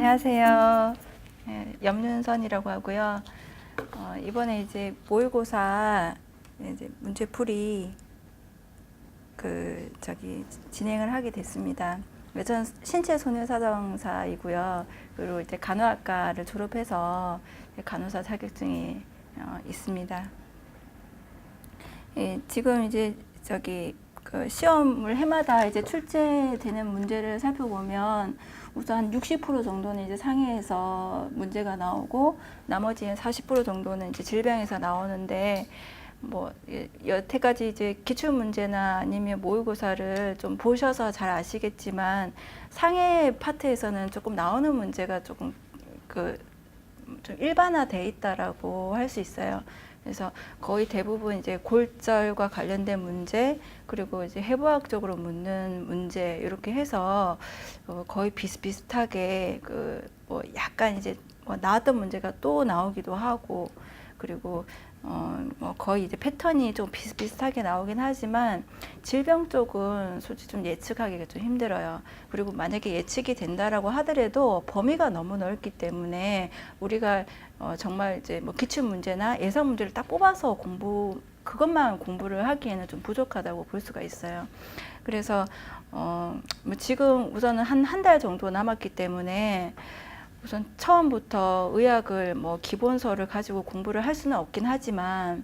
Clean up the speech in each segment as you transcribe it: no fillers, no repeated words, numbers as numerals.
안녕하세요. 염윤선이라고 하고요. 이번에 이제 모의고사 이제 문제풀이 진행을 하게 됐습니다. 저는 신체소녀사정사이고요. 그리고 이제 간호학과를 졸업해서 간호사 자격증이 있습니다. 지금 이제 그 시험을 해마다 이제 출제되는 문제를 살펴보면 우선 한 60% 정도는 이제 상해에서 문제가 나오고 나머지 40% 정도는 이제 질병에서 나오는데 뭐 여태까지 이제 기출 문제나 아니면 모의고사를 좀 보셔서 잘 아시겠지만 상해 파트에서는 조금 나오는 문제가 조금 좀 일반화돼 있다라고 할 수 있어요. 그래서 거의 대부분 이제 골절과 관련된 문제, 그리고 이제 해부학적으로 묻는 문제, 이렇게 해서 거의 비슷비슷하게 뭐 약간 이제 뭐 나왔던 문제가 또 나오기도 하고, 그리고 뭐 거의 이제 패턴이 좀 비슷비슷하게 나오긴 하지만 질병 쪽은 솔직히 좀 예측하기가 좀 힘들어요. 그리고 만약에 예측이 된다라고 하더라도 범위가 너무 넓기 때문에 우리가 정말 이제 뭐 기출 문제나 예상 문제를 딱 뽑아서 그것만 공부를 하기에는 좀 부족하다고 볼 수가 있어요. 그래서 뭐 지금 우선은 한 달 정도 남았기 때문에 우선 처음부터 의학을 뭐 기본서를 가지고 공부를 할 수는 없긴 하지만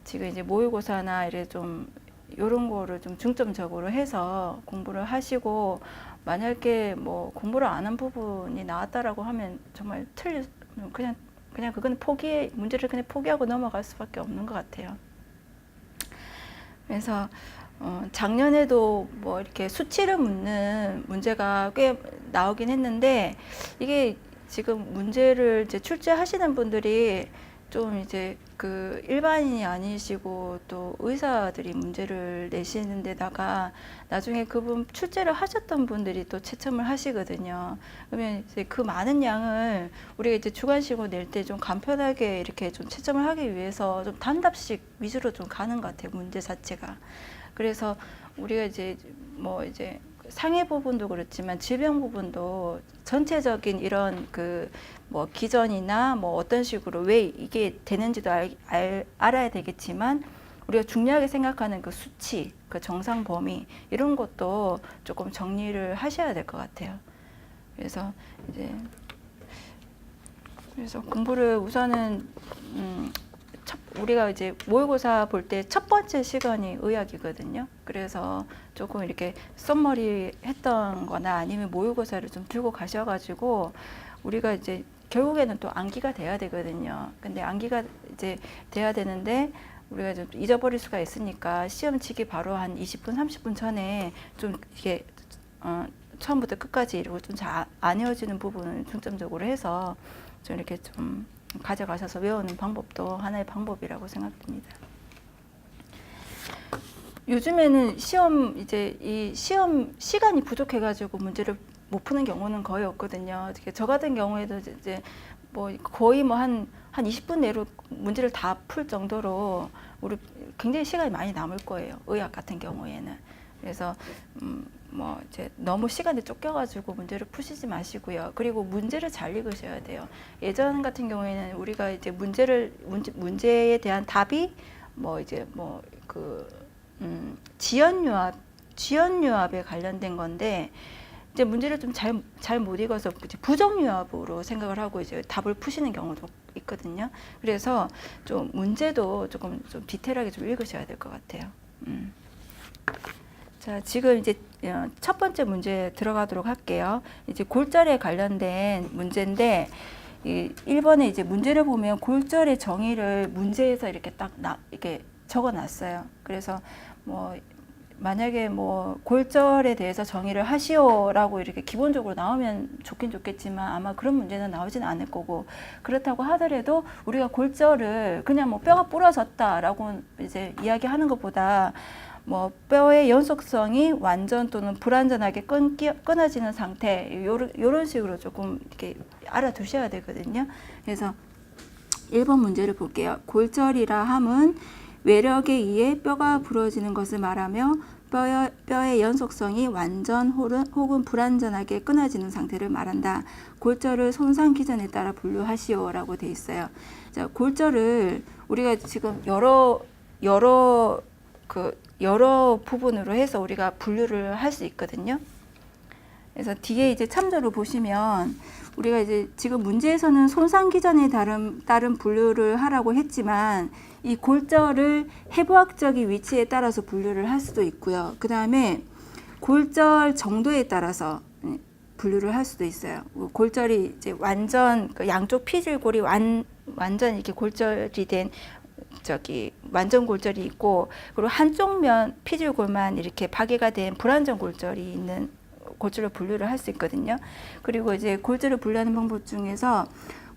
지금 이제 모의고사나 이래 좀 이런 거를 좀 중점적으로 해서 공부를 하시고, 만약에 뭐 공부를 안 한 부분이 나왔다라고 하면 정말 그냥 그거는 문제를 그냥 포기하고 넘어갈 수밖에 없는 것 같아요. 그래서 작년에도 뭐 이렇게 수치를 묻는 문제가 꽤 나오긴 했는데, 이게 지금 문제를 이제 출제하시는 분들이 좀 이제 그 일반인이 아니시고 또 의사들이 문제를 내시는 데다가 나중에 그분 출제를 하셨던 분들이 또 채점을 하시거든요. 그러면 이제 그 많은 양을 우리가 이제 주관식으로 낼 때 좀 간편하게 이렇게 좀 채점을 하기 위해서 좀 단답식 위주로 좀 가는 것 같아요, 문제 자체가. 그래서 우리가 이제 뭐 이제 상해 부분도 그렇지만 질병 부분도 전체적인 이런 뭐 기전이나 뭐 어떤 식으로 왜 이게 되는지도 알아야 되겠지만, 우리가 중요하게 생각하는 그 수치, 그 정상 범위, 이런 것도 조금 정리를 하셔야 될 것 같아요. 그래서 공부를 우선은 우리가 이제 모의고사 볼 때 첫 번째 시간이 의학이거든요. 그래서 조금 이렇게 썸머리 했던 거나 아니면 모의고사를 좀 들고 가셔가지고 우리가 이제 결국에는 또 암기가 돼야 되거든요. 근데 암기가 이제 돼야 되는데 우리가 좀 잊어버릴 수가 있으니까 시험 치기 바로 한 20분, 30분 전에 좀 이게 처음부터 끝까지 이러고 좀 잘 안 외워지는 부분을 중점적으로 해서 좀 이렇게 좀 가져가셔서 외우는 방법도 하나의 방법이라고 생각됩니다. 요즘에는 시험 시간이 부족해가지고 문제를 못 푸는 경우는 거의 없거든요. 저 같은 경우에도 이제 뭐 거의 뭐 한 20분 내로 문제를 다 풀 정도로 우리 굉장히 시간이 많이 남을 거예요, 의학 같은 경우에는. 그래서 뭐 이제 너무 시간에 쫓겨가지고 문제를 푸시지 마시고요. 그리고 문제를 잘 읽으셔야 돼요. 예전 같은 경우에는 우리가 이제 문제에 대한 답이 뭐 이제 지연유압에 관련된 건데, 이제 문제를 좀 잘 못 읽어서 부정유압으로 생각을 하고 이제 답을 푸시는 경우도 있거든요. 그래서 좀 문제도 조금 좀 디테일하게 좀 읽으셔야 될 것 같아요. 자, 지금 이제 첫 번째 문제 들어가도록 할게요. 이제 골절에 관련된 문제인데, 1번에 이제 문제를 보면 골절의 정의를 문제에서 이렇게 이렇게 적어 놨어요. 그래서 뭐 만약에 뭐 골절에 대해서 정의를 하시오라고 이렇게 기본적으로 나오면 좋긴 좋겠지만 아마 그런 문제는 나오진 않을 거고, 그렇다고 하더라도 우리가 골절을 그냥 뭐 뼈가 부러졌다라고 이제 이야기하는 것보다 뭐 뼈의 연속성이 완전 또는 불완전하게 끊어지는 상태, 요런 식으로 조금 이렇게 알아두셔야 되거든요. 그래서 1번 문제를 볼게요. 골절이라 함은 외력에 의해 뼈가 부러지는 것을 말하며 뼈의 연속성이 완전 혹은 불완전하게 끊어지는 상태를 말한다. 골절을 손상 기전에 따라 분류하시오라고 돼 있어요. 자, 골절을 우리가 지금 여러 부분으로 해서 우리가 분류를 할 수 있거든요. 그래서 뒤에 이제 참조를 보시면 우리가 이제 지금 문제에서는 손상 기전에 따른 분류를 하라고 했지만 이 골절을 해부학적인 위치에 따라서 분류를 할 수도 있고요. 그 다음에 골절 정도에 따라서 분류를 할 수도 있어요. 골절이 이제 완전 양쪽 피질골이 완전 이렇게 골절이 된 완전 골절이 있고, 그리고 한쪽 면 피질골만 이렇게 파괴가 된 불완전 골절이 있는 골절을 분류를 할 수 있거든요. 그리고 이제 골절을 분류하는 방법 중에서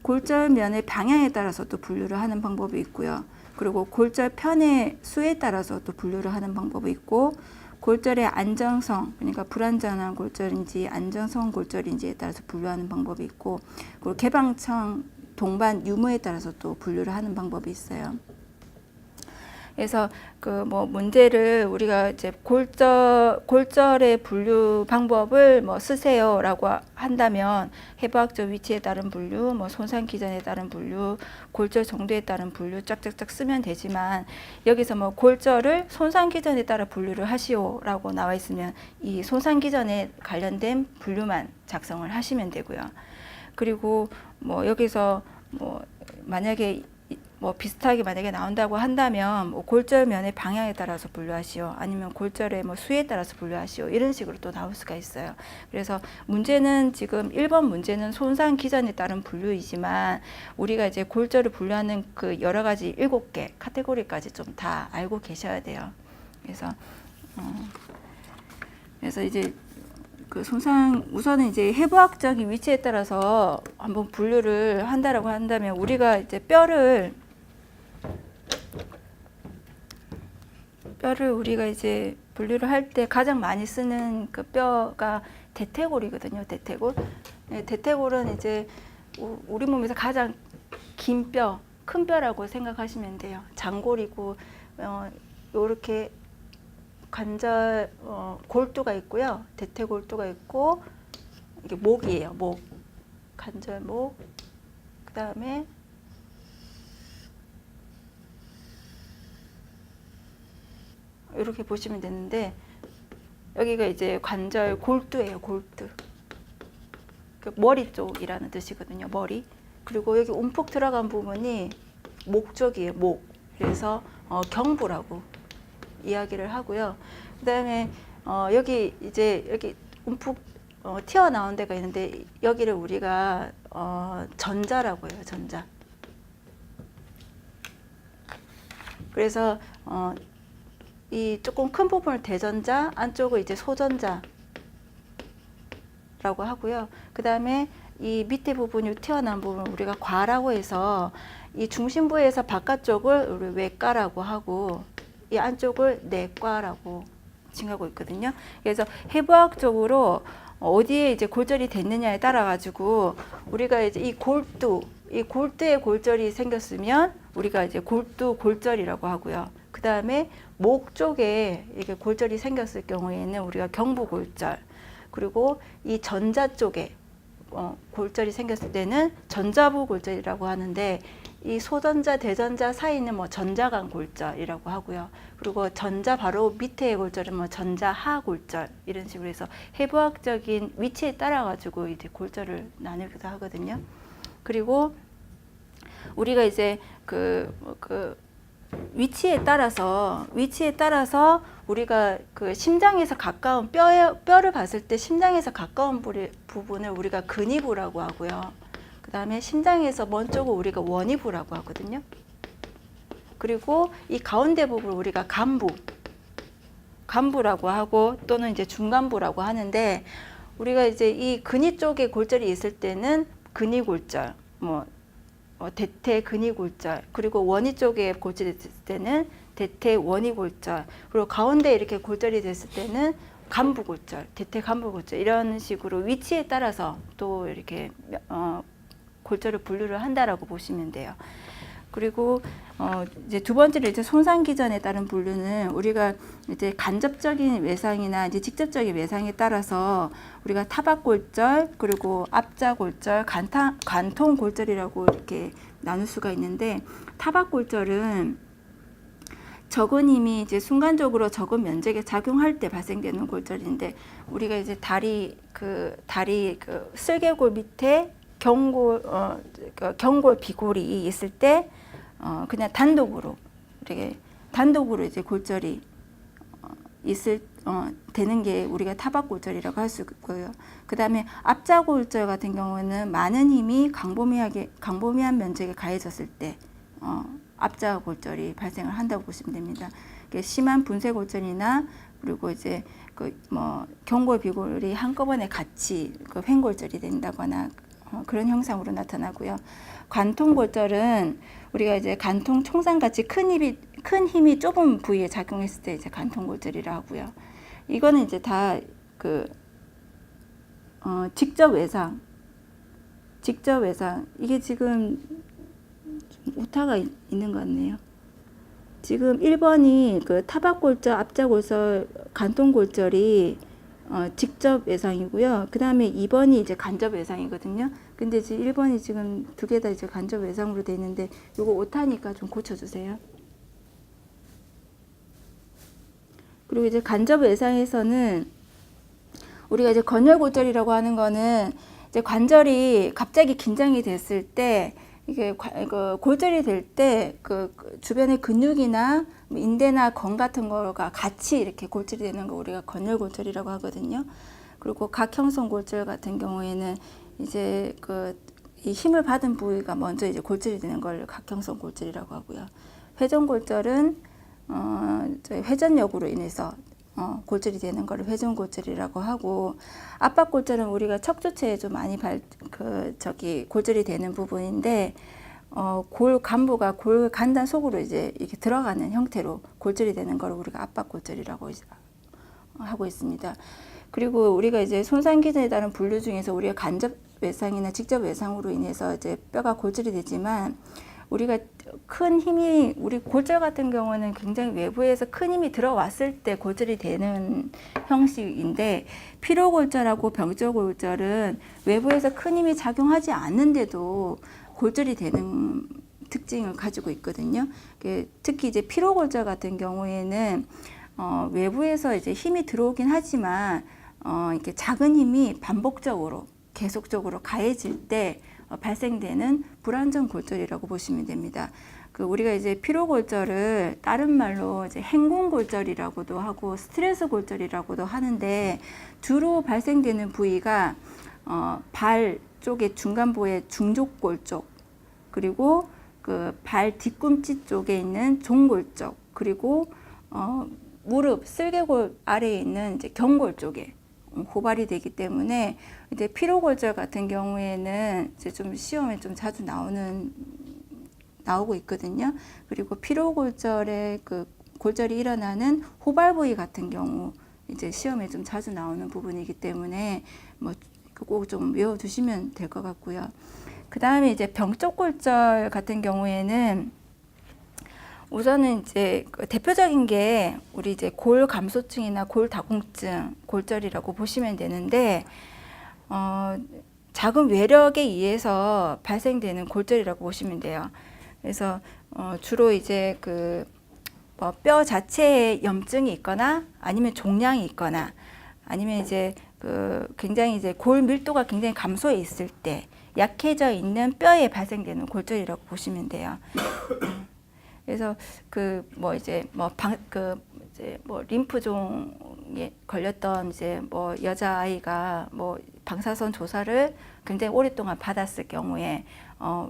골절면의 방향에 따라서 또 분류를 하는 방법이 있고요. 그리고 골절 편의 수에 따라서 또 분류를 하는 방법이 있고, 골절의 안정성, 그러니까 불완전한 골절인지 안정성 골절인지에 따라서 분류하는 방법이 있고, 그리고 개방청 동반 유무에 따라서 또 분류를 하는 방법이 있어요. 그래서 문제를 우리가 이제 골절의 분류 방법을 쓰세요라고 한다면 해부학적 위치에 따른 분류, 손상 기전에 따른 분류, 골절 정도에 따른 분류 쫙쫙쫙 쓰면 되지만, 여기서 골절을 손상 기전에 따라 분류를 하시오라고 나와 있으면 이 손상 기전에 관련된 분류만 작성을 하시면 되고요. 그리고 여기서 만약에 비슷하게 만약에 나온다고 한다면 골절면의 방향에 따라서 분류하시오, 아니면 골절의 수에 따라서 분류하시오, 이런 식으로 또 나올 수가 있어요. 그래서 문제는 지금 1번 문제는 손상 기전에 따른 분류이지만 우리가 이제 골절을 분류하는 그 여러 가지 7개 카테고리까지 좀 다 알고 계셔야 돼요. 그래서 이제 우선은 이제 해부학적인 위치에 따라서 한번 분류를 한다라고 한다면, 우리가 이제 뼈를 우리가 이제 분류를 할 때 가장 많이 쓰는 그 뼈가 대퇴골이거든요. 대퇴골. 네, 대퇴골은 이제 우리 몸에서 가장 긴 뼈, 큰 뼈라고 생각하시면 돼요. 장골이고, 요렇게 관절 골두가 있고요. 대퇴골두가 있고, 이게 목이에요. 목, 관절목. 그 다음에 이렇게 보시면 되는데, 여기가 이제 관절 골두예요. 골두. 머리 쪽이라는 뜻이거든요. 머리. 그리고 여기 움푹 들어간 부분이 목 쪽이에요. 목. 그래서 경부라고 이야기를 하고요. 그 다음에 여기 움푹 튀어나온 데가 있는데, 여기를 우리가 전자라고 해요. 전자. 그래서 이 조금 큰 부분을 대전자, 안쪽을 이제 소전자라고 하고요. 그 다음에 이 밑에 부분이 튀어나온 부분을 우리가 과라고 해서, 이 중심부에서 바깥쪽을 우리 외과라고 하고, 이 안쪽을 내과라고 칭하고 있거든요. 그래서 해부학적으로 어디에 이제 골절이 됐느냐에 따라 가지고 우리가 이제 이 골두에 골절이 생겼으면 우리가 이제 골두 골절이라고 하고요. 그 다음에 목 쪽에 이게 골절이 생겼을 경우에는 우리가 경부 골절, 그리고 이 전자 쪽에 골절이 생겼을 때는 전자부 골절이라고 하는데, 이 소전자, 대전자 사이는 전자간 골절이라고 하고요. 그리고 전자 바로 밑에의 골절은 전자하 골절, 이런 식으로 해서 해부학적인 위치에 따라 가지고 이제 골절을 나누기도 하거든요. 그리고 우리가 이제 위치에 따라서 우리가 심장에서 가까운 뼈를 봤을 때 심장에서 가까운 부분을 우리가 근위부라고 하고요. 그 다음에 심장에서 먼 쪽을 우리가 원위부라고 하거든요. 그리고 이 가운데 부분을 우리가 간부라고 하고, 또는 이제 중간부라고 하는데, 우리가 이제 이 근위 쪽에 골절이 있을 때는 근위골절, 대퇴 근위골절, 그리고 원위 쪽에 골절이 됐을 때는 대퇴 원위골절, 그리고 가운데 이렇게 골절이 됐을 때는 간부골절, 대퇴 간부골절, 이런 식으로 위치에 따라서 또 이렇게 골절을 분류를 한다라고 보시면 돼요. 그리고 이제 두 번째로 이제 손상기전에 따른 분류는 우리가 이제 간접적인 외상이나 이제 직접적인 외상에 따라서 우리가 타박골절 그리고 압자골절, 관통골절이라고 이렇게 나눌 수가 있는데, 타박골절은 적은 힘이 이제 순간적으로 적은 면적에 작용할 때 발생되는 골절인데, 우리가 이제 다리 슬개골 밑에 경골 비골이 있을 때 그냥 단독으로 이제 골절이 되는 게 우리가 타박골절이라고 할 수 있고요. 그 다음에 압자골절 같은 경우는 많은 힘이 광범위한 면적에 가해졌을 때 압자골절이 발생을 한다고 보시면 됩니다. 심한 분쇄골절이나 그리고 이제 경골 비골이 한꺼번에 같이 횡골절이 된다거나 그런 형상으로 나타나고요. 관통골절은 우리가 이제 관통 총상같이 큰 힘이 좁은 부위에 작용했을 때 이제 관통골절이라고 하고요. 이거는 이제 다 직접 외상 이게 지금 오타가 있는 것 같네요. 지금 1번이 그 타박골절, 압자골절, 관통골절이 직접 외상이고요. 그 다음에 2번이 이제 간접 외상이거든요. 근데 이제 1번이 지금 두 개 다 이제 간접 외상으로 돼 있는데, 요거 오타니까 좀 고쳐주세요. 그리고 이제 간접 외상에서는 우리가 이제 건열골절이라고 하는 거는 이제 관절이 갑자기 긴장이 됐을 때, 이게 골절이 될 때 그 주변의 근육이나 인대나 건 같은 거가 같이 이렇게 골절이 되는 거 우리가 건열골절이라고 하거든요. 그리고 각형성 골절 같은 경우에는 이제 이 힘을 받은 부위가 먼저 이제 골절이 되는 걸 각형성 골절이라고 하고요. 회전골절은 회전력으로 인해서 골절이 되는 걸 회전골절이라고 하고, 압박골절은 우리가 척추체에 좀 많이 골절이 되는 부분인데, 골 간부가 골 간단 속으로 이제 이렇게 들어가는 형태로 골절이 되는 걸 우리가 압박골절이라고 하고 있습니다. 그리고 우리가 이제 손상기전에 따른 분류 중에서 우리가 간접 외상이나 직접 외상으로 인해서 이제 뼈가 골절이 되지만, 우리가 큰 힘이, 우리 골절 같은 경우는 굉장히 외부에서 큰 힘이 들어왔을 때 골절이 되는 형식인데, 피로골절하고 병적골절은 외부에서 큰 힘이 작용하지 않는데도 골절이 되는 특징을 가지고 있거든요. 특히 이제 피로골절 같은 경우에는 외부에서 이제 힘이 들어오긴 하지만 이렇게 작은 힘이 반복적으로 계속적으로 가해질 때 발생되는 불안정 골절이라고 보시면 됩니다. 우리가 이제 피로골절을 다른 말로 이제 행군골절이라고도 하고 스트레스 골절이라고도 하는데, 주로 발생되는 부위가 발 쪽의 중간부의 중족골 쪽, 그리고 그 발 뒤꿈치 쪽에 있는 종골 쪽, 그리고 무릎 슬개골 아래에 있는 이제 경골 쪽에 고발이 되기 때문에, 이제 피로골절 같은 경우에는 이제 좀 시험에 좀 자주 나오고 있거든요. 그리고 피로골절의 골절이 일어나는 호발 부위 같은 경우 이제 시험에 좀 자주 나오는 부분이기 때문에 꼭 좀 외워두시면 될 것 같고요. 그 다음에 이제 병적 골절 같은 경우에는 우선은 이제 대표적인 게 우리 이제 골 감소증이나 골 다공증 골절이라고 보시면 되는데, 작은 외력에 의해서 발생되는 골절이라고 보시면 돼요. 그래서 주로 이제 뼈 자체에 염증이 있거나 아니면 종양이 있거나 아니면 이제 굉장히 이제 골 밀도가 굉장히 감소해 있을 때 약해져 있는 뼈에 발생되는 골절이라고 보시면 돼요. 그래서 림프종에 걸렸던 이제 여자아이가 방사선 조사를 굉장히 오랫동안 받았을 경우에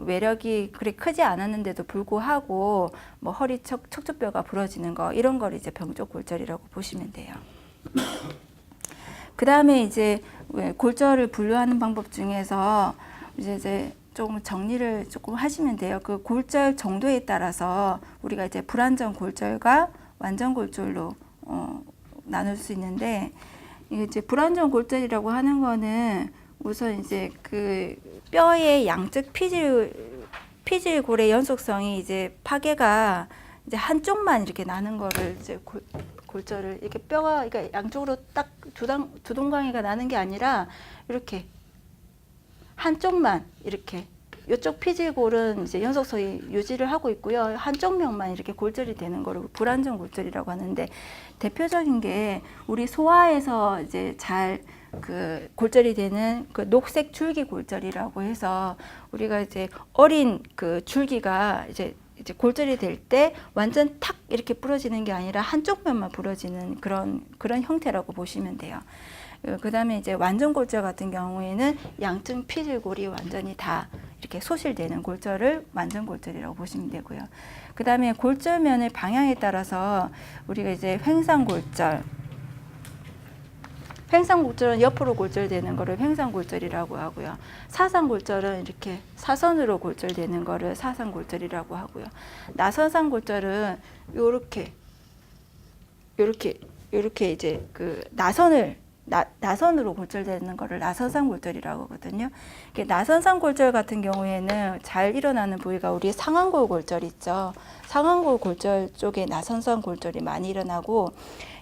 외력이 그리 크지 않았는데도 불구하고 허리 척추뼈가 부러지는 거, 이런 걸 이제 병적 골절이라고 보시면 돼요. 그 다음에 이제 골절을 분류하는 방법 중에서 이제 조금 정리를 조금 하시면 돼요. 그 골절 정도에 따라서 우리가 이제 불안정 골절과 완전 골절로 나눌 수 있는데, 이제 불안정 골절이라고 하는 거는 우선 이제 그 뼈의 양쪽 피질 피질골의 연속성이 이제 파괴가 이제 한쪽만 이렇게 나는 거를 이제 골절을 이렇게 뼈가 그러니까 양쪽으로 딱 두 동강이가 나는 게 아니라 이렇게 한쪽만 이렇게 이쪽 피질골은 이제 연속성이 유지를 하고 있고요. 한쪽 면만 이렇게 골절이 되는 거를 불안정 골절이라고 하는데 대표적인 게 우리 소아에서 이제 잘 그 골절이 되는 그 녹색 줄기 골절이라고 해서 우리가 이제 어린 그 줄기가 이제 골절이 될 때 완전 탁 이렇게 부러지는 게 아니라 한쪽 면만 부러지는 그런 형태라고 보시면 돼요. 그 다음에 이제 완전 골절 같은 경우에는 양쪽 피질골이 완전히 다 이렇게 소실되는 골절을 완전 골절이라고 보시면 되고요. 그 다음에 골절면의 방향에 따라서 우리가 이제 횡상골절은 옆으로 골절되는 거를 횡상골절이라고 하고요. 사상골절은 이렇게 사선으로 골절되는 거를 사상골절이라고 하고요. 나선상골절은 요렇게 이제 그 나선으로 골절되는 거를 나선상골절이라고 하거든요. 나선상골절 같은 경우에는 잘 일어나는 부위가 우리 상완골 골절 있죠. 상완골 골절 쪽에 나선상골절이 많이 일어나고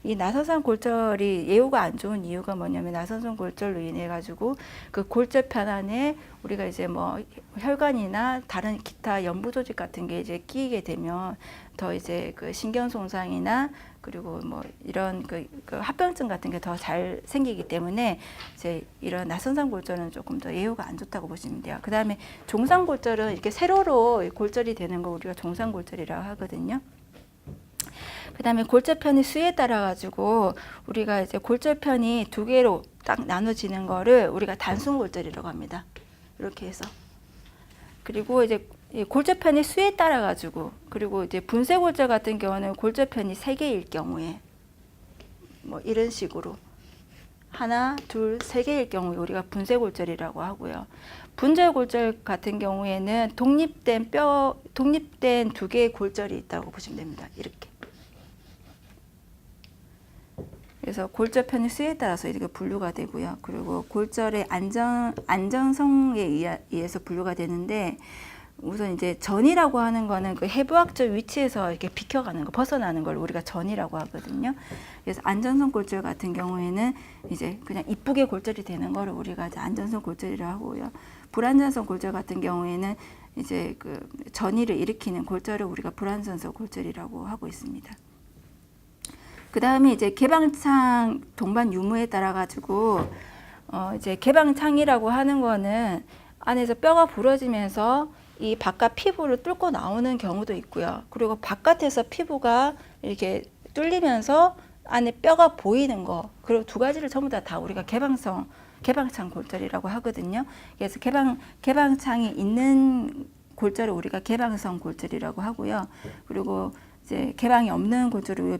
이 나선상골절이 예후가 안 좋은 이유가 뭐냐면 나선상골절로 인해 가지고 그 골절편 안에 우리가 이제 뭐 혈관이나 다른 기타 연부 조직 같은 게 이제 끼게 되면 더 이제 그 신경 손상이나 그리고 뭐 이런 그 합병증 같은 게 더 잘 생기기 때문에 이제 이런 나선상골절은 조금 더 예후가 안 좋다고 보시면 돼요. 그 다음에 종상골절은 이렇게 세로로 골절이 되는 거 우리가 종상골절이라고 하거든요. 그 다음에 골절편의 수에 따라 가지고 우리가 이제 골절편이 두 개로 딱 나눠지는 거를 우리가 단순골절이라고 합니다. 이렇게 해서. 그리고 이제 골절편의 수에 따라 가지고 그리고 이제 분쇄골절 같은 경우는 골절편이 3개일 경우에 뭐 이런 식으로 하나, 둘, 3개일 경우에 우리가 분쇄골절이라고 하고요. 분절골절 같은 경우에는 독립된 두 개의 골절이 있다고 보시면 됩니다. 이렇게. 그래서 골절편의 수에 따라서 이렇게 분류가 되고요. 그리고 골절의 안정성에 의해서 분류가 되는데 우선 이제 전이라고 하는 거는 그 해부학적 위치에서 이렇게 비켜가는 거, 벗어나는 걸 우리가 전이라고 하거든요. 그래서 안전성 골절 같은 경우에는 이제 그냥 이쁘게 골절이 되는 거를 우리가 이제 안전성 골절이라고 하고요. 불안전성 골절 같은 경우에는 이제 그 전이를 일으키는 골절을 우리가 불안전성 골절이라고 하고 있습니다. 그 다음에 이제 개방창 동반 유무에 따라 가지고 이제 개방창이라고 하는 거는 안에서 뼈가 부러지면서 이 바깥 피부를 뚫고 나오는 경우도 있고요. 그리고 바깥에서 피부가 이렇게 뚫리면서 안에 뼈가 보이는 거, 그리고 두 가지를 전부 다 우리가 개방창 골절이라고 하거든요. 그래서 개방창이 있는 골절을 우리가 개방성 골절이라고 하고요. 그리고 이제 개방이 없는 골절을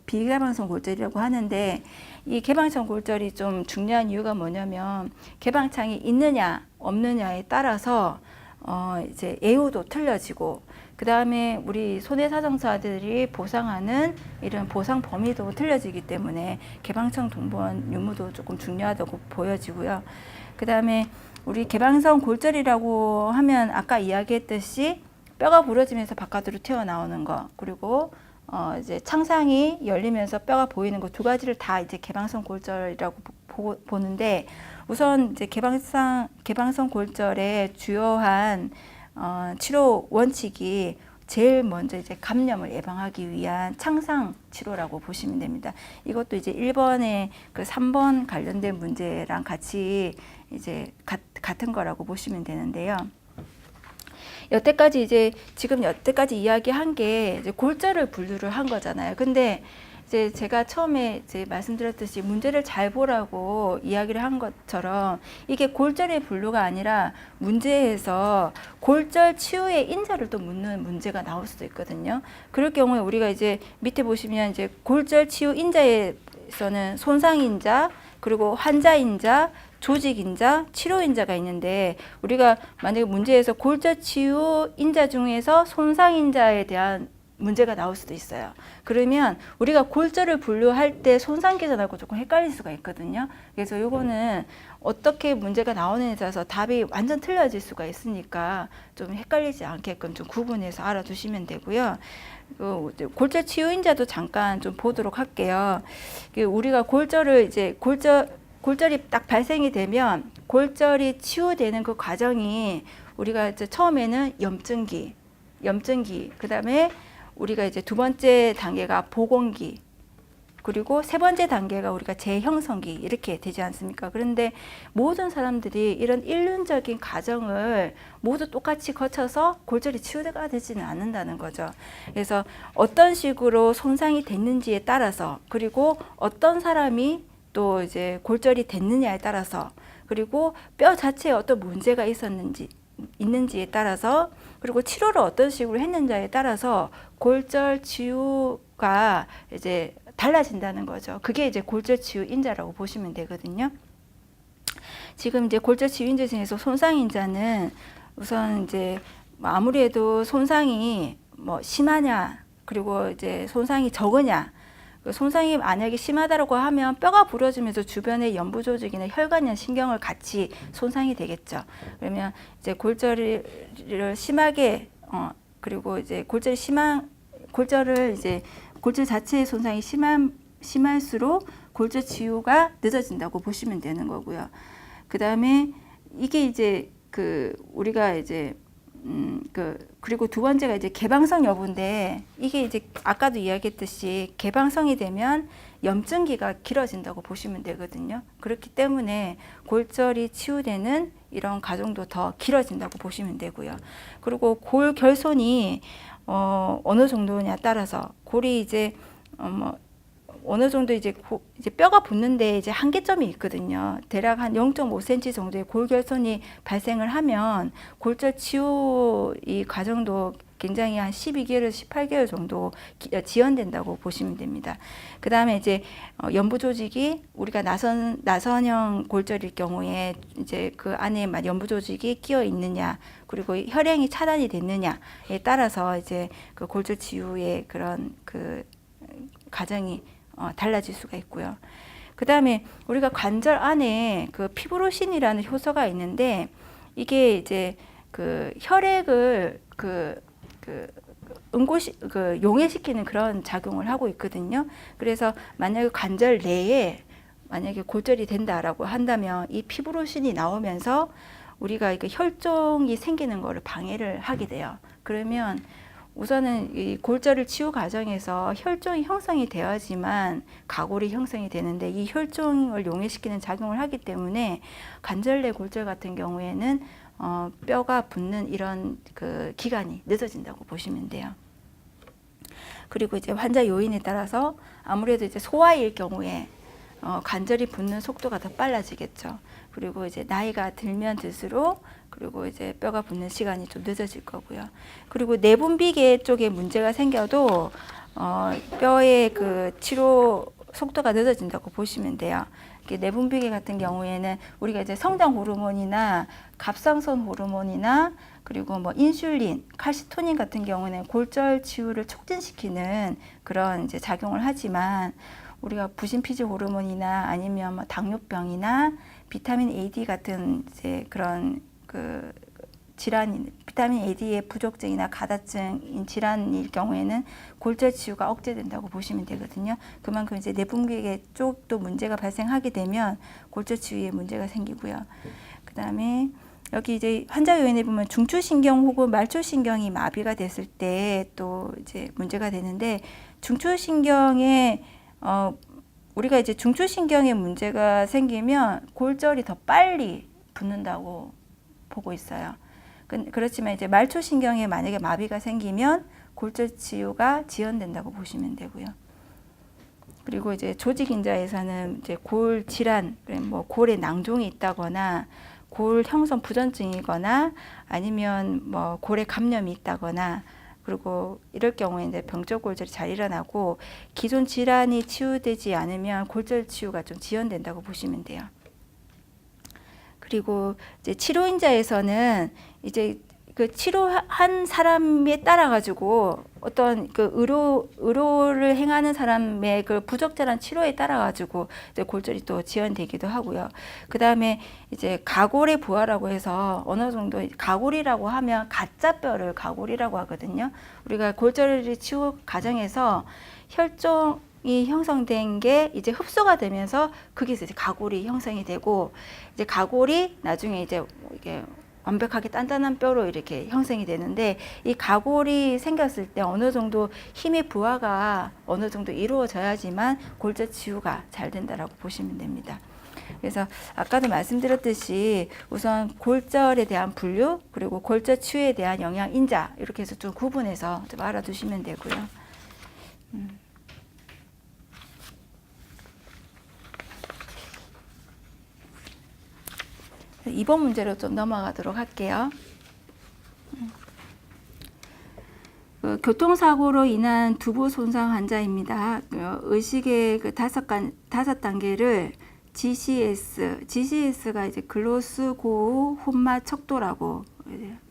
비개방성 골절이라고 하는데 이 개방성 골절이 좀 중요한 이유가 뭐냐면 개방창이 있느냐 없느냐에 따라서 이제 예후도 틀려지고 그 다음에 우리 손해사정자들이 보상하는 이런 보상 범위도 틀려지기 때문에 개방성 동반 유무도 조금 중요하다고 보여지고요. 그 다음에 우리 개방성 골절이라고 하면 아까 이야기했듯이 뼈가 부러지면서 바깥으로 튀어나오는 거, 그리고 이제 창상이 열리면서 뼈가 보이는 거 두 가지를 다 이제 개방성 골절이라고 보는데 우선 이제 개방성 골절의 주요한 치료 원칙이 제일 먼저 이제 감염을 예방하기 위한 창상 치료라고 보시면 됩니다. 이것도 이제 1번의 그 3번 관련된 문제랑 같이 이제 같은 거라고 보시면 되는데요. 지금 여태까지 이야기한 게 이제 골절을 분류를 한 거잖아요. 근데 이제 제가 처음에 이제 말씀드렸듯이 문제를 잘 보라고 이야기를 한 것처럼 이게 골절의 분류가 아니라 문제에서 골절 치유의 인자를 또 묻는 문제가 나올 수도 있거든요. 그럴 경우에 우리가 이제 밑에 보시면 이제 골절 치유 인자에서는 손상 인자, 그리고 환자 인자, 조직 인자, 치료 인자가 있는데 우리가 만약에 문제에서 골절 치유 인자 중에서 손상 인자에 대한 문제가 나올 수도 있어요. 그러면 우리가 골절을 분류할 때 손상기전하고 조금 헷갈릴 수가 있거든요. 그래서 요거는 어떻게 문제가 나오느냐에 따라서 답이 완전 틀려질 수가 있으니까 좀 헷갈리지 않게끔 좀 구분해서 알아두시면 되고요. 골절 치유인자도 잠깐 좀 보도록 할게요. 우리가 골절을 이제 골절이 딱 발생이 되면 골절이 치유되는 그 과정이 우리가 이제 처음에는 염증기, 그 다음에 우리가 이제 두 번째 단계가 복원기, 그리고 세 번째 단계가 우리가 재형성기 이렇게 되지 않습니까? 그런데 모든 사람들이 이런 일륜적인 과정을 모두 똑같이 거쳐서 골절이 치유가 되지는 않는다는 거죠. 그래서 어떤 식으로 손상이 됐는지에 따라서, 그리고 어떤 사람이 또 이제 골절이 됐느냐에 따라서, 그리고 뼈 자체에 어떤 문제가 있는지에 따라서, 그리고 치료를 어떤 식으로 했는지에 따라서 골절 치유가 이제 달라진다는 거죠. 그게 이제 골절 치유 인자라고 보시면 되거든요. 지금 이제 골절 치유 인자 중에서 손상 인자는 우선 이제 아무래도 손상이 뭐 심하냐, 그리고 이제 손상이 적으냐, 손상이 만약에 심하다고 하면 뼈가 부러지면서 주변의 연부 조직이나 혈관이나 신경을 같이 손상이 되겠죠. 그러면 이제 골절을 심하게 그리고 이제 골절을 이제 골절 자체의 손상이 심할수록 골절 치유가 늦어진다고 보시면 되는 거고요. 그 다음에 이게 이제 우리가 이제 그리고 두 번째가 이제 개방성 여부인데, 이게 이제 아까도 이야기했듯이 개방성이 되면 염증기가 길어진다고 보시면 되거든요. 그렇기 때문에 골절이 치유되는 이런 과정도 더 길어진다고 보시면 되고요. 그리고 골 결손이 어느 정도냐 따라서 골이 이제 어느 정도 이제 뼈가 붙는데 이제 한계점이 있거든요. 대략 한 0.5cm 정도의 골결손이 발생을 하면 골절 치유 이 과정도 굉장히 한 12개월, 18개월 정도 지연된다고 보시면 됩니다. 그 다음에 이제 연부 조직이 우리가 나선형 골절일 경우에 이제 그 안에 연부 조직이 끼어 있느냐, 그리고 혈행이 차단이 됐느냐에 따라서 이제 그 골절 치유의 그런 그 과정이 달라질 수가 있고요. 그 다음에 우리가 관절 안에 그 피브로신이라는 효소가 있는데, 이게 이제 그 혈액을 용해시키는 그런 작용을 하고 있거든요. 그래서 만약에 관절 내에 만약에 골절이 된다라고 한다면 이 피브로신이 나오면서 우리가 이게 혈종이 생기는 것을 방해를 하게 돼요. 그러면 우선은 이 골절을 치유 과정에서 혈종이 형성이 되어야지만 가골이 형성이 되는데, 이 혈종을 용해시키는 작용을 하기 때문에 관절 내 골절 같은 경우에는 뼈가 붙는 이런 그 기간이 늦어진다고 보시면 돼요. 그리고 이제 환자 요인에 따라서 아무래도 이제 소아일 경우에 관절이 붙는 속도가 더 빨라지겠죠. 그리고 이제 나이가 들면 들수록 그리고 이제 뼈가 붙는 시간이 좀 늦어질 거고요. 그리고 내분비계 쪽에 문제가 생겨도 뼈의 그 치료 속도가 늦어진다고 보시면 돼요. 내분비계 같은 경우에는 우리가 이제 성장 호르몬이나 갑상선 호르몬이나 그리고 뭐 인슐린, 칼시토닌 같은 경우는 골절 치유를 촉진시키는 그런 이제 작용을 하지만, 우리가 부신피지 호르몬이나 아니면 뭐 당뇨병이나 비타민 AD 같은 이제 그런 그 질환, 비타민 AD의 부족증이나 가다증인 질환일 경우에는 골절 치유가 억제된다고 보시면 되거든요. 그만큼 이제 내분비계 쪽도 문제가 발생하게 되면 골절 치유에 문제가 생기고요. 그 다음에 여기 이제 환자 요인에 보면 중추신경 혹은 말초신경이 마비가 됐을 때 또 이제 문제가 되는데, 중추신경에 우리가 이제 중추신경에 문제가 생기면 골절이 더 빨리 붙는다고 보고 있어요. 그렇지만 이제 말초신경에 만약에 마비가 생기면 골절 치유가 지연된다고 보시면 되고요. 그리고 이제 조직인자에서는 이제 골 질환, 뭐 골에 낭종이 있다거나 골 형성 부전증이거나 아니면 뭐 골에 감염이 있다거나, 그리고 이럴 경우에 이제 병적 골절이 잘 일어나고 기존 질환이 치유되지 않으면 골절 치유가 좀 지연된다고 보시면 돼요. 그리고 이제 치료인자에서는 이제 그 치료한 사람에 따라 가지고 어떤 그 의료를 행하는 사람의 그 부적절한 치료에 따라 가지고 이제 골절이 또 지연되기도 하고요. 그 다음에 이제 가골의 부하라고 해서 어느 정도 가골이라고 하면 가짜 뼈를 가골이라고 하거든요. 우리가 골절을 치유 과정에서 혈종이 형성된 게 이제 흡수가 되면서 거기서 이제 가골이 형성이 되고 이제 가골이 나중에 이제 이게 완벽하게 단단한 뼈로 이렇게 형성이 되는데 이 가골이 생겼을 때 어느 정도 힘의 부하가 어느 정도 이루어져야지만 골절 치유가 잘 된다라고 보시면 됩니다. 그래서 아까도 말씀드렸듯이 우선 골절에 대한 분류 그리고 골절 치유에 대한 영양 인자 이렇게 해서 좀 구분해서 좀 알아두시면 되고요. 2번 문제로 좀 넘어가도록 할게요. 교통사고로 인한 두부 손상 환자입니다. 의식의 그 다섯 단계를 GCS가 이제 글로스 고우 혼마 척도라고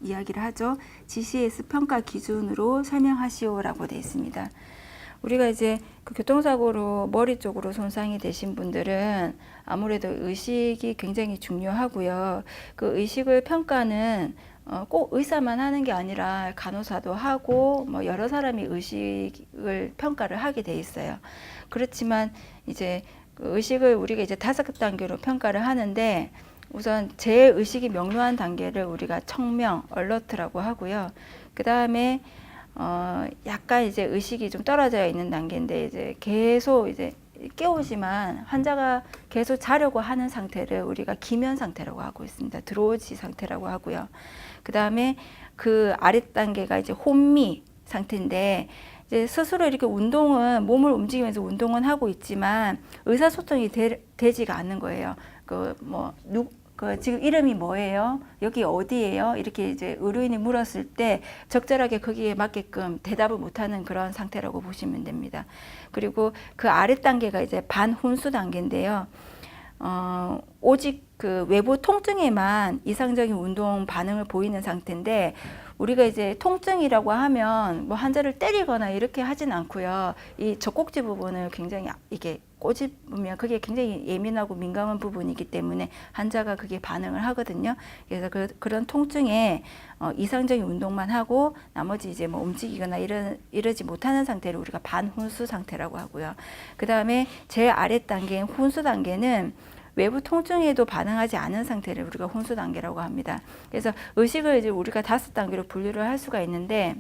이야기를 하죠. GCS 평가 기준으로 설명하시오라고 되어 있습니다. 우리가 이제 그 교통사고로 머리 쪽으로 손상이 되신 분들은 아무래도 의식이 굉장히 중요하고요. 그 의식을 평가는 꼭 의사만 하는 게 아니라 간호사도 하고 뭐 여러 사람이 의식을 평가를 하게 돼 있어요. 그렇지만 이제 그 의식을 우리가 이제 5단계로 평가를 하는데 우선 제 의식이 명료한 단계를 우리가 청명, 얼러트라고 하고요. 그 다음에 약간 이제 의식이 좀 떨어져 있는 단계인데 이제 계속 이제 깨우지만 환자가 계속 자려고 하는 상태를 우리가 기면 상태라고 하고 있습니다. 드로우지 상태라고 하고요. 그 다음에 그 아래 단계가 이제 혼미 상태인데 이제 스스로 이렇게 운동은 몸을 움직이면서 운동은 하고 있지만 의사소통이 되지가 않는 거예요. 지금 이름이 뭐예요? 여기 어디예요? 이렇게 이제 의료인이 물었을 때 적절하게 거기에 맞게끔 대답을 못하는 그런 상태라고 보시면 됩니다. 그리고 그 아래 단계가 이제 반혼수 단계인데요. 오직 그 외부 통증에만 이상적인 운동 반응을 보이는 상태인데 우리가 이제 통증이라고 하면 뭐 환자를 때리거나 이렇게 하진 않고요. 이 젖꼭지 부분을 굉장히 이게 꼬집으면 그게 굉장히 예민하고 민감한 부분이기 때문에 환자가 그게 반응을 하거든요. 그래서 그런 통증에 이상적인 운동만 하고 나머지 이제 뭐 움직이거나 이러지 못하는 상태를 우리가 반혼수 상태라고 하고요. 그 다음에 제일 아래 단계인 혼수 단계는 외부 통증에도 반응하지 않은 상태를 우리가 혼수 단계라고 합니다. 그래서 의식을 이제 우리가 5단계로 분류를 할 수가 있는데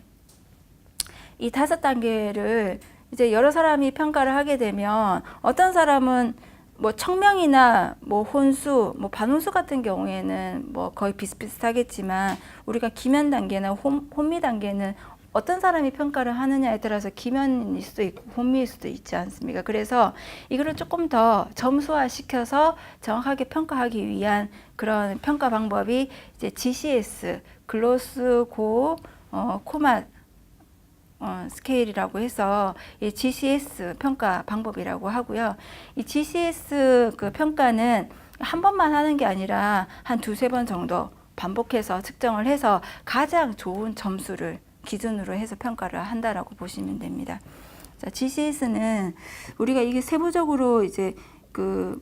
이 5단계를 이제 여러 사람이 평가를 하게 되면 어떤 사람은 뭐 청명이나 뭐 혼수, 뭐 반혼수 같은 경우에는 뭐 거의 비슷비슷하겠지만 우리가 기면 단계나 혼미 단계는 어떤 사람이 평가를 하느냐에 따라서 기면일 수도 있고 혼미일 수도 있지 않습니까? 그래서 이거를 조금 더 점수화 시켜서 정확하게 평가하기 위한 그런 평가 방법이 이제 GCS, 글로스 고 코마 스케일이라고 해서 이 GCS 평가 방법이라고 하고요. 이 GCS 그 평가는 한 번만 하는 게 아니라 한 2-3번 정도 반복해서 측정을 해서 가장 좋은 점수를 기준으로 해서 평가를 한다라고 보시면 됩니다. 자, GCS는 우리가 이게 세부적으로 이제 그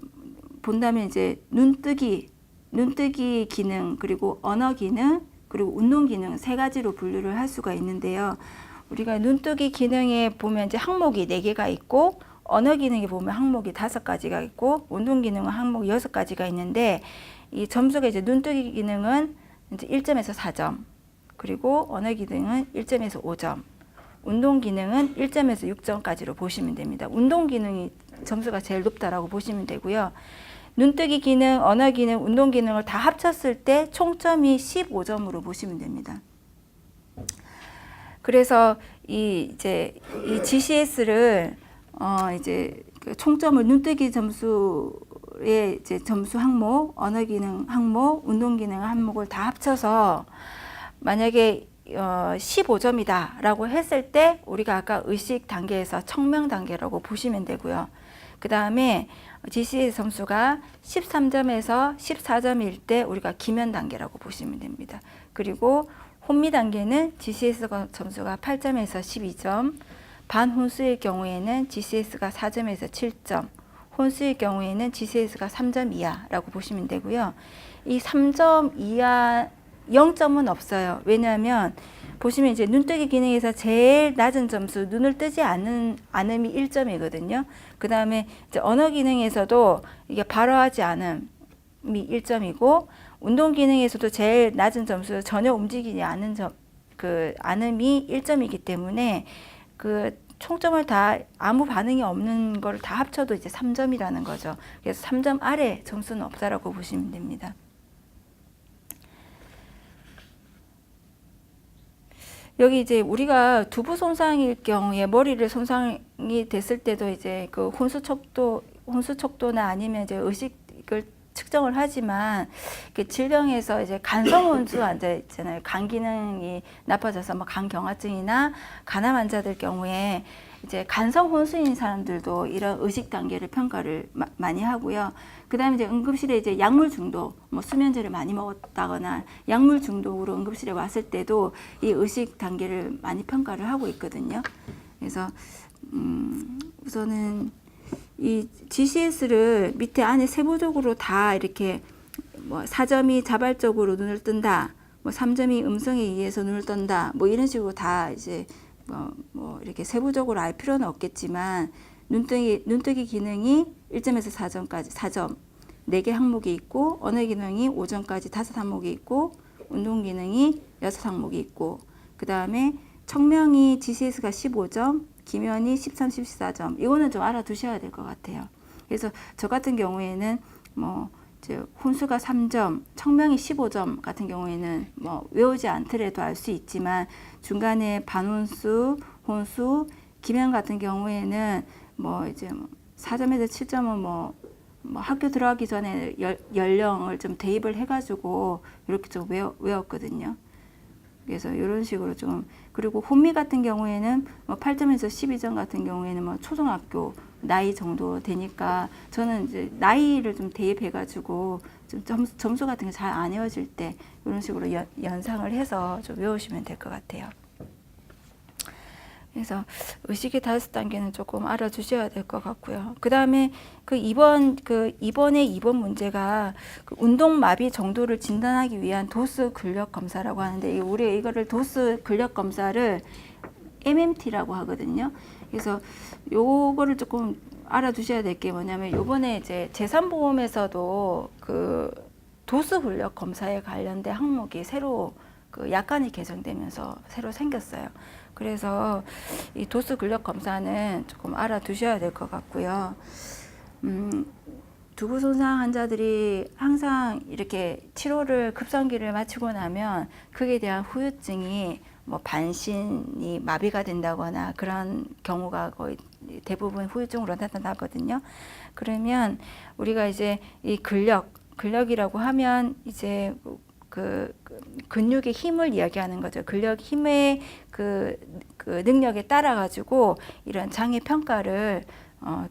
본다면 이제 눈뜨기 기능, 그리고 언어 기능, 그리고 운동 기능 3가지로 분류를 할 수가 있는데요. 우리가 눈뜨기 기능에 보면 이제 항목이 4개가 있고 언어 기능에 보면 항목이 5가지가 있고 운동 기능은 항목이 6가지가 있는데 이 점수가 이제 눈뜨기 기능은 이제 1점에서 4점, 그리고 언어 기능은 1점에서 5점, 운동 기능은 1점에서 6점까지로 보시면 됩니다. 운동 기능이 점수가 제일 높다라고 보시면 되고요. 눈뜨기 기능, 언어 기능, 운동 기능을 다 합쳤을 때 총점이 15점으로 보시면 됩니다. 그래서 이 GCS를 이제 그 총점을 눈뜨기 점수의 이제 점수 항목, 언어 기능 항목, 운동 기능 항목을 다 합쳐서 만약에 15점이다라고 했을 때 우리가 아까 의식 단계에서 청명 단계라고 보시면 되고요. 그 다음에 GCS 점수가 13점에서 14점일 때 우리가 기면 단계라고 보시면 됩니다. 그리고 혼미 단계는 GCS 점수가 8점에서 12점, 반혼수의 경우에는 GCS가 4점에서 7점, 혼수의 경우에는 GCS가 3점 이하라고 보시면 되고요. 이 3점 이하 0점은 없어요. 왜냐하면 보시면 이제 눈뜨기 기능에서 제일 낮은 점수, 눈을 뜨지 않음이 1점이거든요. 그 다음에 이제 언어 기능에서도 이게 발어하지 않음이 1점이고, 운동 기능에서도 제일 낮은 점수, 전혀 움직이지 않은 않음이 1점이기 때문에 그 총점을 다 아무 반응이 없는 걸 다 합쳐도 이제 3점이라는 거죠. 그래서 3점 아래 점수는 없다라고 보시면 됩니다. 여기 이제 우리가 두부 손상일 경우에 머리를 손상이 됐을 때도 이제 그 혼수 척도나 아니면 이제 의식을 측정을 하지만 그 질병에서 이제 간성 혼수 환자 있잖아요. 간 기능이 나빠져서 뭐 간경화증이나 간암 환자들 경우에 이제 간성 혼수인 사람들도 이런 의식 단계를 평가를 많이 하고요. 그다음에 이제 응급실에 이제 약물 중독, 뭐 수면제를 많이 먹었다거나 약물 중독으로 응급실에 왔을 때도 이 의식 단계를 많이 평가를 하고 있거든요. 그래서 우선은 이 GCS를 밑에 안에 세부적으로 다 이렇게 뭐 4점이 자발적으로 눈을 뜬다, 뭐 3점이 음성에 의해서 눈을 뜬다, 뭐 이런 식으로 다 이제 뭐 이렇게 세부적으로 알 필요는 없겠지만 눈뜨기 기능이 1점에서 4점까지 4점 4개 항목이 있고, 언어 기능이 5점까지 5항목이 있고, 운동 기능이 6항목이 있고, 그 다음에 청명이 GCS가 15점, 기면이 13, 14점. 이거는 좀 알아두셔야 될 것 같아요. 그래서 저 같은 경우에는 뭐 이제 혼수가 3점, 청명이 15점 같은 경우에는 뭐 외우지 않더라도 알 수 있지만, 중간에 반혼수, 혼수, 기면 같은 경우에는 뭐 이제 4점에서 7점은 뭐 학교 들어가기 전에 연령을 좀 대입을 해가지고 이렇게 좀 외웠거든요. 그래서 이런 식으로 좀, 그리고 혼미 같은 경우에는 뭐 8점에서 12점 같은 경우에는 뭐 초등학교 나이 정도 되니까 저는 이제 나이를 좀 대입해가지고 좀 점수 같은 게 잘 안 외워질 때 이런 식으로 연상을 해서 좀 외우시면 될 것 같아요. 그래서 의식의 5단계는 조금 알아주셔야 될 것 같고요. 그 다음에 이번에 2번 문제가 그 운동마비 정도를 진단하기 위한 도수 근력 검사라고 하는데, 우리가 이거를 도수 근력 검사를 MMT라고 하거든요. 그래서 요거를 조금 알아두셔야 될 게 뭐냐면, 요번에 이제 재산보험에서도 그 도수 근력 검사에 관련된 항목이 새로 그 약관이 개정되면서 새로 생겼어요. 그래서 이 도수 근력 검사는 조금 알아두셔야 될 것 같고요. 두부 손상 환자들이 항상 이렇게 치료를 급성기를 마치고 나면 그에 대한 후유증이 뭐 반신이 마비가 된다거나 그런 경우가 거의 대부분 후유증으로 나타나거든요. 그러면 우리가 이제 이 근력이라고 하면 이제 그 근육의 힘을 이야기하는 거죠. 근력 힘의 그 능력에 따라 가지고 이런 장애 평가를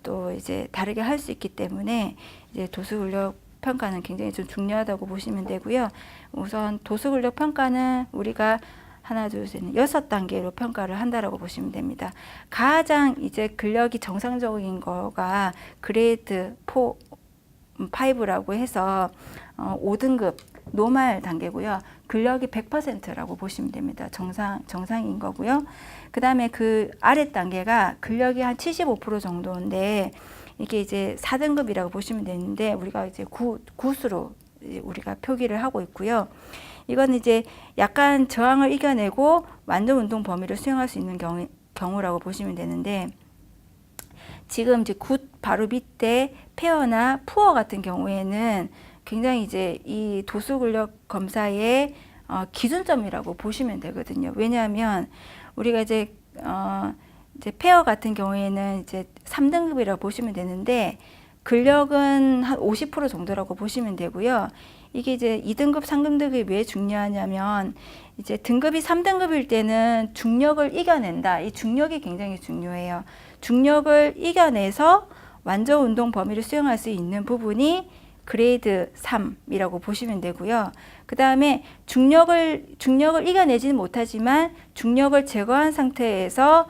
또 이제 다르게 할 수 있기 때문에 이제 도수 근력 평가는 굉장히 좀 중요하다고 보시면 되고요. 우선 도수 근력 평가는 우리가 하나, 둘, 셋, 6단계로 평가를 한다라고 보시면 됩니다. 가장 이제 근력이 정상적인 거가 그레이드 5라고 해서 5등급 노말 단계고요. 근력이 100%라고 보시면 됩니다. 정상인 거고요. 그 다음에 그 아래 단계가 근력이 한 75% 정도인데, 이게 이제 4등급이라고 보시면 되는데, 우리가 이제 굿으로 우리가 표기를 하고 있고요. 이건 이제 약간 저항을 이겨내고 완전 운동 범위를 수행할 수 있는 경우라고 보시면 되는데, 지금 이제 굿 바로 밑에 페어나 푸어 같은 경우에는 굉장히 이제 이 도수 근력 검사의 기준점이라고 보시면 되거든요. 왜냐하면 우리가 이제 페어 같은 경우에는 이제 3등급이라고 보시면 되는데, 근력은 한 50% 정도라고 보시면 되고요. 이게 이제 2등급, 3등급이 왜 중요하냐면, 이제 등급이 3등급일 때는 중력을 이겨낸다. 이 중력이 굉장히 중요해요. 중력을 이겨내서 완전 운동 범위를 수행할 수 있는 부분이 그레이드 3이라고 보시면 되고요. 그 다음에 중력을 이겨내지는 못하지만 중력을 제거한 상태에서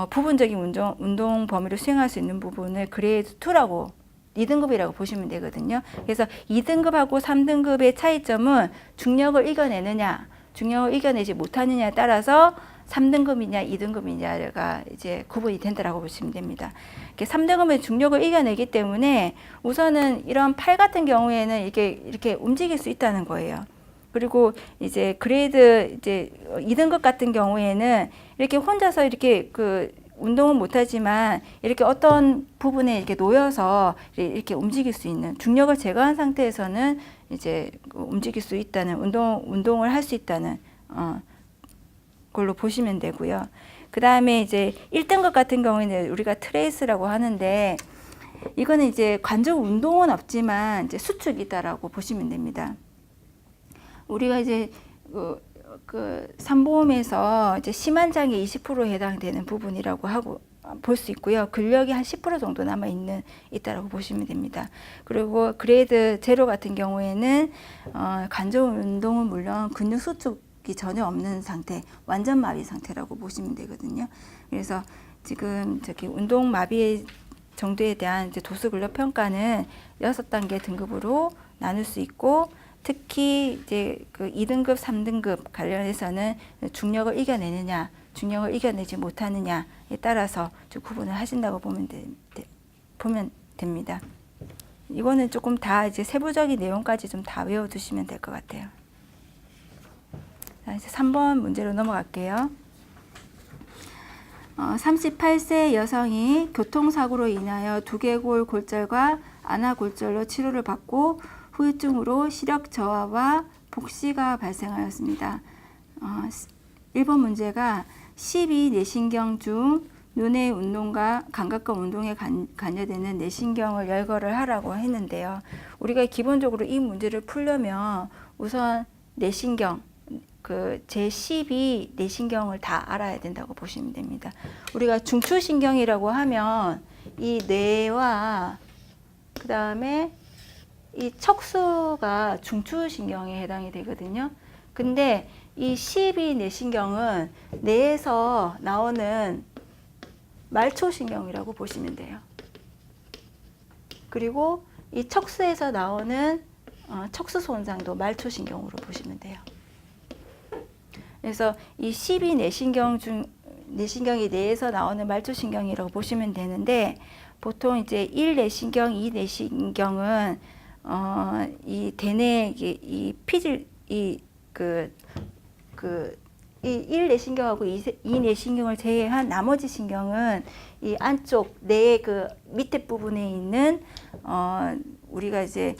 부분적인 운동 범위를 수행할 수 있는 부분을 그레이드 2라고 2등급이라고 보시면 되거든요. 그래서 2등급하고 3등급의 차이점은 중력을 이겨내느냐, 중력을 이겨내지 못하느냐에 따라서 3등급이냐 2등급이냐가 이제 구분이 된다라고 보시면 됩니다. 3등급의 중력을 이겨내기 때문에 우선은 이런 팔 같은 경우에는 이렇게 움직일 수 있다는 거예요. 그리고 이제 그레이드 이제 2등급 같은 경우에는 이렇게 혼자서 이렇게 운동은 못하지만 이렇게 어떤 부분에 이렇게 놓여서 이렇게 움직일 수 있는, 중력을 제거한 상태에서는 이제 움직일 수 있다는 운동을 할 수 있다는 걸로 보시면 되고요. 그 다음에 이제 1등급 같은 경우에는 우리가 트레이스라고 하는데 이거는 이제 관절 운동은 없지만 이제 수축이다라고 보시면 됩니다. 우리가 이제 산보험에서 이제 심한 장애 20%에 해당되는 부분이라고 하고 볼 수 있고요. 근력이 한 10% 정도 남아 있다라고 보시면 됩니다. 그리고 그레이드 제로 같은 경우에는 관절 운동은 물론 근육 수축이 전혀 없는 상태, 완전 마비 상태라고 보시면 되거든요. 그래서 지금 저기 운동 마비 정도에 대한 이제 도수 근력 평가는 6단계 등급으로 나눌 수 있고, 특히 이제 2등급, 3등급 관련해서는 중력을 이겨내느냐, 중력을 이겨내지 못하느냐에 따라서 구분을 하신다고 보면 됩니다. 이거는 조금 다 이제 세부적인 내용까지 좀 다 외워두시면 될 것 같아요. 자, 이제 3번 문제로 넘어갈게요. 38세 여성이 교통사고로 인하여 두개골 골절과 안아골절로 치료를 받고 후유증으로 시력 저하와 복시가 발생하였습니다. 1번 문제가 12 내신경 중 눈의 운동과 감각과 운동에 관여되는 내신경을 열거를 하라고 했는데요. 우리가 기본적으로 이 문제를 풀려면 우선 내신경, 제12 내신경을 다 알아야 된다고 보시면 됩니다. 우리가 중추신경이라고 하면 이 뇌와 그 다음에 이 척수가 중추신경에 해당이 되거든요. 근데 이 12 내신경은 뇌에서 나오는 말초신경이라고 보시면 돼요. 그리고 이 척수에서 나오는 척수 손상도 말초신경으로 보시면 돼요. 그래서 이 12 내신경이 뇌에서 나오는 말초신경이라고 보시면 되는데, 보통 이제 1 내신경, 2 내신경은 이 대뇌 이 피질 이 1 내신경하고 2 내신경을 제외한 나머지 신경은 이 안쪽 뇌의 밑에 부분에 있는 우리가 이제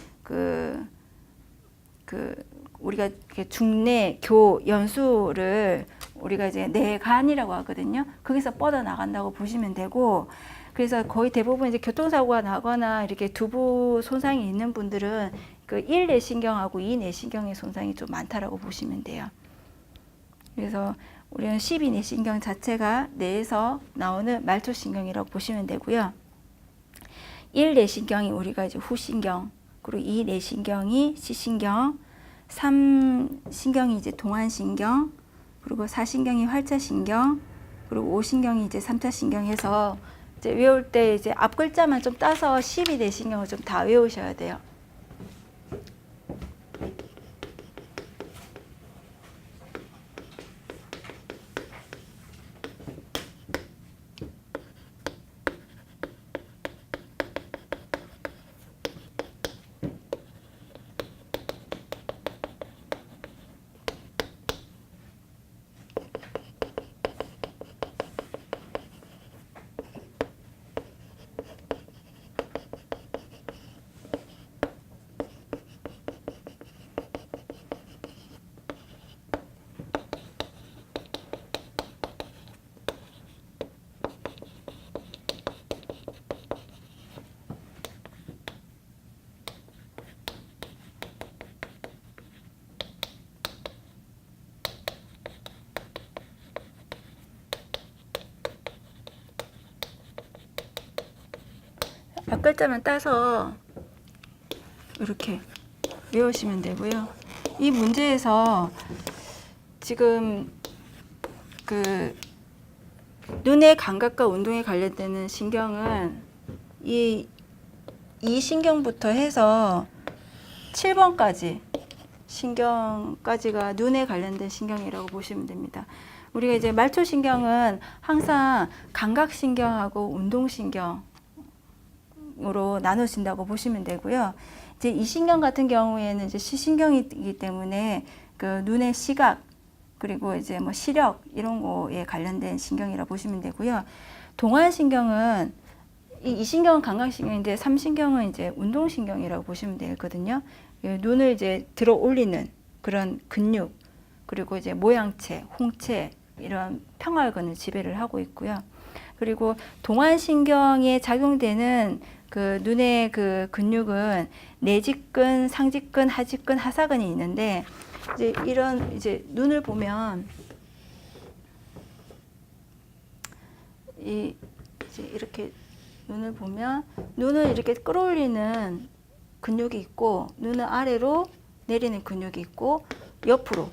우리가 중뇌, 교, 연수를 우리가 이제 뇌간이라고 하거든요. 거기서 뻗어 나간다고 보시면 되고, 그래서 거의 대부분 이제 교통사고가 나거나 이렇게 두부 손상이 있는 분들은 1 내신경하고 2 내신경의 손상이 좀 많다라고 보시면 돼요. 그래서 우리는 12 내신경 자체가 뇌에서 나오는 말초신경이라고 보시면 되고요. 1 내신경이 우리가 이제 후신경, 그리고 2 내신경이 시신경, 3 신경이 이제 동안신경, 그리고 4신경이 활자신경, 그리고 5신경이 이제 3차 신경 해서 이제 외울 때 이제 앞 글자만 좀 따서 12 내신경을 좀 다 외우셔야 돼요. 앞 글자만 따서 이렇게 외우시면 되고요. 이 문제에서 지금 그 눈의 감각과 운동에 관련되는 신경은 이 신경부터 해서 7번까지 신경까지가 눈에 관련된 신경이라고 보시면 됩니다. 우리가 이제 말초신경은 항상 감각신경하고 운동신경으로 나눠진다고 보시면 되고요. 이제 이 신경 같은 경우에는 이제 시신경이기 때문에 그 눈의 시각 그리고 이제 뭐 시력 이런 거에 관련된 신경이라고 보시면 되고요. 동안신경은 이 신경은 감각신경인데 3신경은 이제 운동신경이라고 보시면 되거든요. 눈을 이제 들어 올리는 그런 근육 그리고 이제 모양체, 홍채 이런 평활근을 지배를 하고 있고요. 그리고 동안신경에 작용되는 그 눈의 그 근육은 내직근, 상직근, 하직근, 하사근이 있는데 이제 이런 이제 눈을 보면 이제 이렇게 눈을 보면 눈을 이렇게 끌어올리는 근육이 있고 눈을 아래로 내리는 근육이 있고 옆으로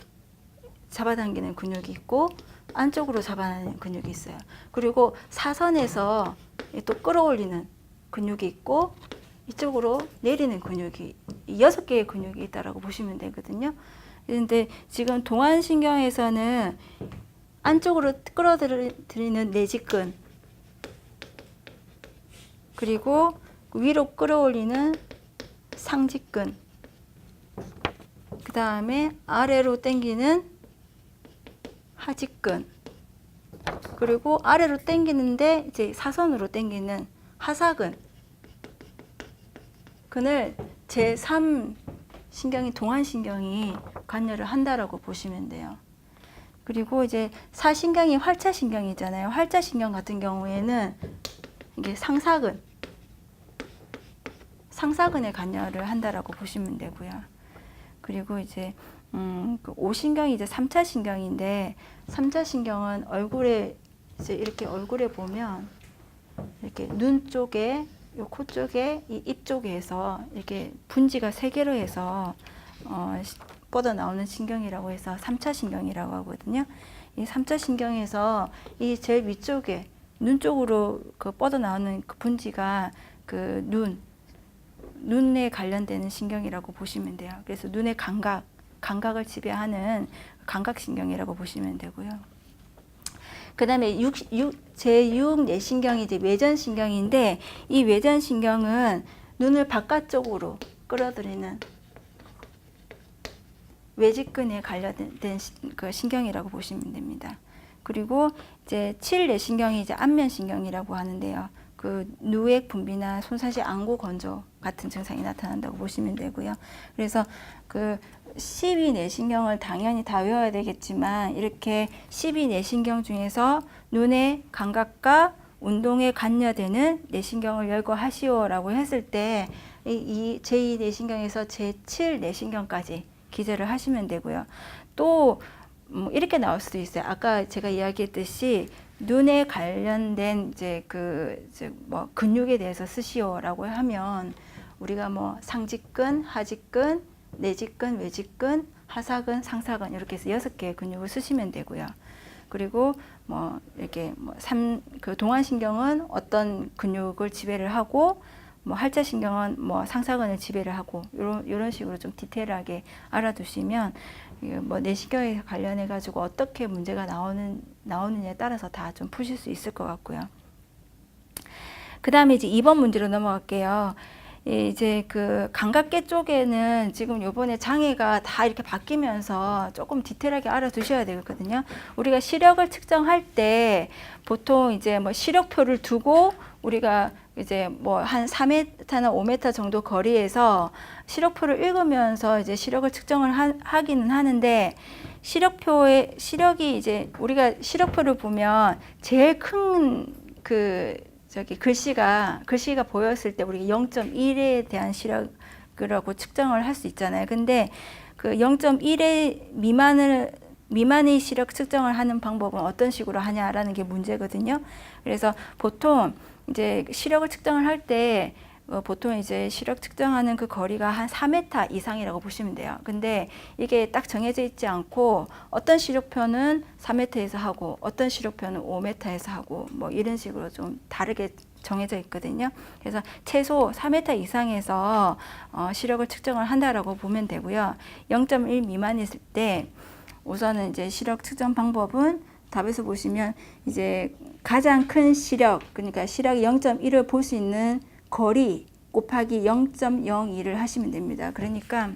잡아당기는 근육이 있고 안쪽으로 잡아당기는 근육이 있어요. 그리고 사선에서 또 끌어올리는 근육이 있고 이쪽으로 내리는 근육이 6개의 근육이 있다라고 보시면 되거든요. 그런데 지금 동안신경에서는 안쪽으로 끌어들이는 내직근 그리고 위로 끌어올리는 상직근 그 다음에 아래로 당기는 하직근 그리고 아래로 당기는데 이제 사선으로 당기는 하사근 근을 제3 신경인 동안신경이 관여를 한다라고 보시면 돼요. 그리고 이제 사신경이 활자신경이잖아요. 활자신경 같은 경우에는 이게 상사근에 관여를 한다라고 보시면 되고요. 그리고 이제 그 오신경이 이제 3차 신경인데 3차 신경은 얼굴에 이제 이렇게 얼굴에 보면 이렇게 눈 쪽에 요 코 쪽에 이 입 쪽에서 이렇게 분지가 3개로 해서 뻗어 나오는 신경이라고 해서 3차 신경이라고 하거든요. 이 3차 신경에서 이 제일 위쪽에 눈 쪽으로 그 뻗어 나오는 그 분지가 그 눈에 관련되는 신경이라고 보시면 돼요. 그래서 눈의 감각을 지배하는 감각신경이라고 보시면 되고요. 그 다음에 제6 내신경이 이제 외전신경인데 이 외전신경은 눈을 바깥쪽으로 끌어들이는 외직근에 관련된 그 신경이라고 보시면 됩니다. 그리고 이제 7 내신경이 이제 안면신경이라고 하는데요. 그 누액 분비나 손사시 안구 건조 같은 증상이 나타난다고 보시면 되고요. 그래서 그 12 내신경을 당연히 다 외워야 되겠지만 이렇게 12 내신경 중에서 눈의 감각과 운동에 관여되는 내신경을 열거하시오라고 했을 때 이 제2 내신경에서 제7 내신경까지 기재를 하시면 되고요. 또 이렇게 나올 수도 있어요. 아까 제가 이야기했듯이 눈에 관련된 이제 뭐 근육에 대해서 쓰시오라고 하면 우리가 뭐 상직근, 하직근, 내직근, 외직근, 하사근, 상사근 이렇게 해서 6개의 근육을 쓰시면 되고요. 그리고 뭐 이렇게 그 동안신경은 어떤 근육을 지배를 하고 뭐 활자신경은 뭐 상사근을 지배를 하고 이런 식으로 좀 디테일하게 알아두시면 뭐 내신경에 관련해 가지고 어떻게 문제가 나오느냐에 따라서 다 좀 푸실 수 있을 것 같고요. 그 다음에 이제 2번 문제로 넘어갈게요. 이제 그 감각계 쪽에는 지금 요번에 장애가 다 이렇게 바뀌면서 조금 디테일하게 알아두셔야 되거든요. 우리가 시력을 측정할 때 보통 이제 뭐 시력표를 두고 우리가 이제 뭐 한 4m나 5m 정도 거리에서 시력표를 읽으면서 이제 시력을 측정을 하기는 하는데 시력이 이제 우리가 시력표를 보면 제일 큰 글씨가 보였을 때 우리가 0.1에 대한 시력이라고 측정을 할 수 있잖아요. 근데 그 0.1의 미만의 시력 측정을 하는 방법은 어떤 식으로 하냐라는 게 문제거든요. 그래서 보통 이제 시력을 측정을 할 때 보통 이제 시력 측정하는 그 거리가 한 4m 이상이라고 보시면 돼요. 근데 이게 딱 정해져 있지 않고 어떤 시력표는 4m에서 하고 어떤 시력표는 5m에서 하고 뭐 이런 식으로 좀 다르게 정해져 있거든요. 그래서 최소 4m 이상에서 시력을 측정을 한다라고 보면 되고요. 0.1 미만이었을 때 우선은 이제 시력 측정 방법은 답에서 보시면 이제 가장 큰 시력, 그러니까 시력 0.1을 볼 수 있는 거리 곱하기 0.02를 하시면 됩니다. 그러니까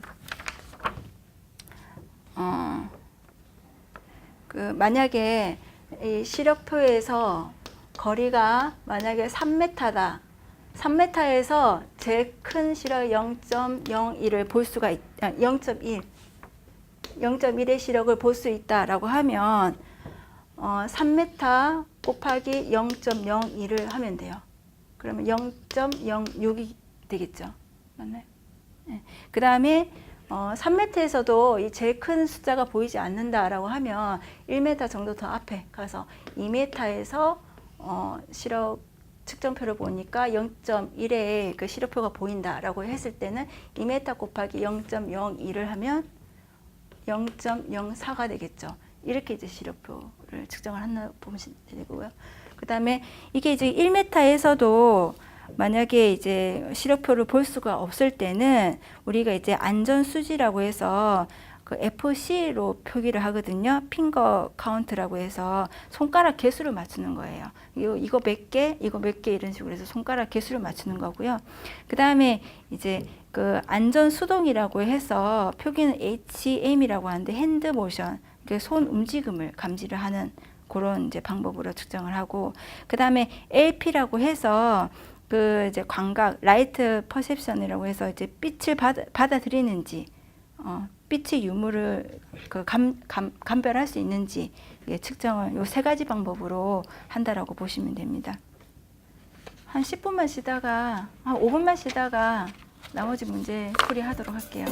만약에 이 시력표에서 거리가 만약에 3m다. 3m에서 제일 큰 시력 0.01을 볼 수가 있다. 0.1의 시력을 볼 수 있다라고 하면 3m 곱하기 0.02를 하면 돼요. 그러면 0.06이 되겠죠. 맞나요? 네. 그 다음에 3m에서도 이 제일 큰 숫자가 보이지 않는다라고 하면 1m 정도 더 앞에 가서 2m에서 시력 측정표를 보니까 0.1의 그 시력표가 보인다라고 했을 때는 2m 곱하기 0.02를 하면 0.04가 되겠죠. 이렇게 이제 시력표를 측정을 한다 보시면 되고요. 그 다음에 이게 이제 1m에서도 만약에 이제 시력표를 볼 수가 없을 때는 우리가 이제 안전수지라고 해서 그 FC로 표기를 하거든요. 핑거 카운트라고 해서 손가락 개수를 맞추는 거예요. 이거 몇 개, 이거 몇 개 이런 식으로 해서 손가락 개수를 맞추는 거고요. 그 다음에 이제 그 안전수동이라고 해서 표기는 HM이라고 하는데 핸드 모션, 손 움직임을 감지를 하는 그런 이제 방법으로 측정을 하고, 그 다음에 LP라고 해서 그 이제 광각, 라이트 퍼셉션이라고 해서 이제 빛을 받아들이는지, 빛의 유무를 그 감별할 수 있는지 측정을 요 세 가지 방법으로 한다라고 보시면 됩니다. 한 10분만 쉬다가, 한 5분만 쉬다가 나머지 문제 풀이하도록 할게요.